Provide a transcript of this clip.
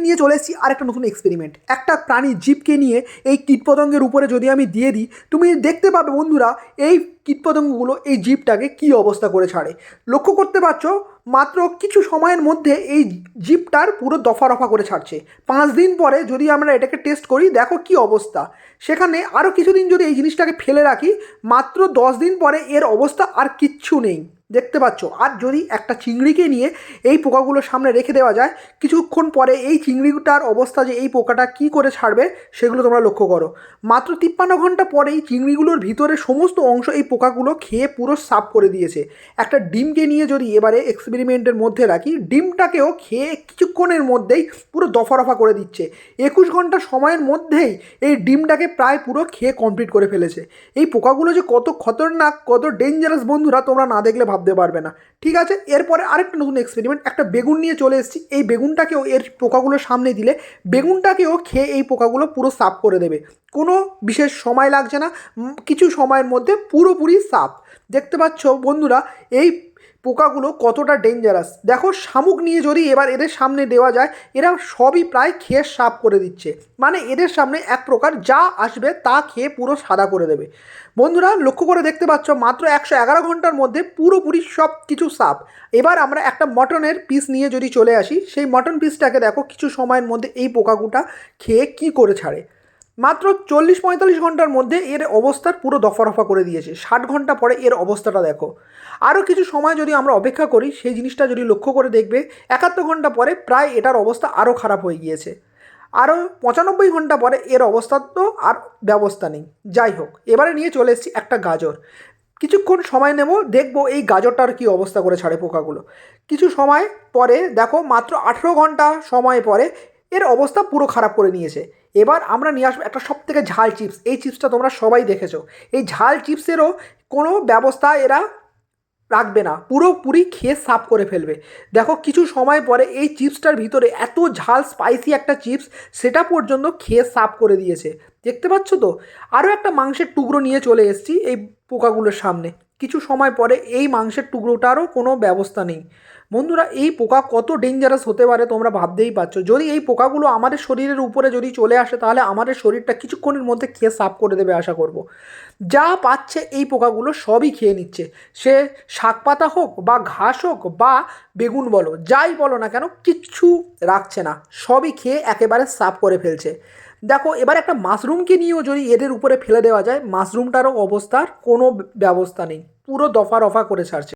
নিয়ে চলে এসেছি আরেকটা নতুন এক্সপেরিমেন্ট। একটা প্রাণী জীবকে নিয়ে এই কীটপতঙ্গের উপরে যদি আমি দিয়ে দিই, তুমি দেখতে পাবে বন্ধুরা এই কীটপতঙ্গগুলো এই জীবটাকে কী অবস্থা করে ছাড়ে। লক্ষ্য করতে পারছো মাত্র কিছু সময়ের মধ্যে এই জীবটার পুরো দফা রফা করে ছাড়ছে। 5 দিন পরে যদি আমরা এটাকে টেস্ট করি, দেখো কি অবস্থা। সেখানে আরও কিছুদিন যদি এই জিনিসটাকে ফেলে রাখি, মাত্র 10 দিন পরে এর অবস্থা আর কিচ্ছু নেই, দেখতে পাচ্ছ। আর যদি একটা চিংড়িকে নিয়ে এই পোকাগুলোর সামনে রেখে দেওয়া যায়, কিছুক্ষণ পরে এই চিংড়িটার অবস্থা যে এই পোকাটা কি করে ছাড়বে সেগুলো তোমরা লক্ষ্য করো। মাত্র 53 ঘন্টা পরেই চিংড়িগুলোর ভিতরে সমস্ত অংশ এই পোকাগুলো খেয়ে পুরো সাফ করে দিয়েছে। একটা ডিমকে নিয়ে যদি এবারে এক্সপেরিমেন্টের মধ্যে রাখি, ডিমটাকেও খেয়ে কিছুক্ষণের মধ্যেই পুরো দফা রফা করে দিচ্ছে। 21 ঘন্টা সময়ের মধ্যেই এই ডিমটাকে প্রায় পুরো খেয়ে কমপ্লিট করে ফেলেছে। এই পোকাগুলো যে কত খতরনাক, কত ডেঞ্জারাস বন্ধুরা, তোমরা না দেখলে ভাবতে পারবে না। ঠিক আছে, এরপরে আরেকটা নতুন এক্সপেরিমেন্ট। একটা বেগুন নিয়ে চলে এসেছি। এই বেগুনটাকেও এর পোকাগুলোর সামনে দিলে বেগুনটাকেও খেয়ে এই পোকাগুলো পুরো সাফ করে দেবে। কোনো বিশেষ সময় লাগছে না, কিছু সময়ের মধ্যে পুরোপুরি সাফ। দেখতে পাচ্ছ বন্ধুরা এই পোকাগুলো কতটা ডেঞ্জারাস। দেখো শামুক নিয়ে যদি এবার এদের সামনে দেওয়া যায়, এরা সবই প্রায় খেয়ে সাফ করে দিচ্ছে। মানে এদের সামনে এক প্রকার যা আসবে তা খেয়ে পুরো সাদা করে দেবে। বন্ধুরা লক্ষ্য করে দেখতে পাচ্ছ মাত্র 111 ঘন্টার মধ্যে পুরোপুরি সব কিছু সাফ। এবার আমরা একটা মটনের পিস নিয়ে যদি চলে আসি, সেই মটন পিসটাকে দেখো কিছু সময়ের মধ্যে এই পোকাগুটা খেয়ে কি করে ছাড়ে। মাত্র 40-45 ঘন্টার মধ্যে এর অবস্থার পুরো দফা রফা করে দিয়েছে। 60 ঘন্টা পরে এর অবস্থাটা দেখো। আরও কিছু সময় যদি আমরা অপেক্ষা করি, সেই জিনিসটা যদি লক্ষ্য করে দেখবে 71 ঘন্টা পরে প্রায় এটার অবস্থা আরও খারাপ হয়ে গিয়েছে। আরও 95 ঘন্টা পরে এর অবস্থা তো আর ব্যবস্থা নেই। যাই হোক, এবারে নিয়ে চলে এসেছি একটা গাজর। কিছুক্ষণ সময় নেব, দেখবো এই গাজরটার কি অবস্থা করে ছাড়ে পোকাগুলো। কিছু সময় পরে দেখো মাত্র 18 ঘন্টা সময় পরে এর অবস্থা পুরো খারাপ করে নিয়েছে। এবার আমরা নিয়ে আসবো একটা সবথেকে ঝাল চিপস। এই চিপসটা তোমরা সবাই দেখেছো। এই ঝাল চিপসেরও কোনো ব্যবস্থা এরা রাখবে না, পুরোপুরি খেয়ে সাফ করে ফেলবে। দেখো কিছু সময় পরে এই চিপসটার ভিতরে এত ঝাল স্পাইসি একটা চিপস, সেটা পর্যন্ত খেয়ে সাফ করে দিয়েছে। দেখতে পাচ্ছ তো। আরও একটা মাংসের টুকরো নিয়ে চলে এসেছি এই পোকাগুলোর সামনে। কিছু সময় পরে এই মাংসের টুকরোটারও কোনো ব্যবস্থা নেই। বন্ধুরা এই পোকা কত ডেঞ্জারাস হতে পারে তোমরা ভাবতেই পারছো। যদি এই পোকাগুলো আমাদের শরীরের উপরে যদি চলে আসে, তাহলে আমাদের শরীরটা কিছুক্ষণের মধ্যে খেয়ে সাফ করে দেবে আশা করব। যা পাচ্ছে এই পোকাগুলো সবই খেয়ে নিচ্ছে। সে শাক পাতা হোক বা ঘাস হোক বা বেগুন বলো, যাই বলো না কেন, কিচ্ছু রাখছে না, সবই খেয়ে একেবারে সাফ করে ফেলছে। দেখো এবার একটা মাশরুমকে নিয়েও যদি এদের উপরে ফেলে দেওয়া যায়, মাশরুমটারও অবস্থার কোনো ব্যবস্থা নেই, পুরো দফা রফা করে ছাড়ছে।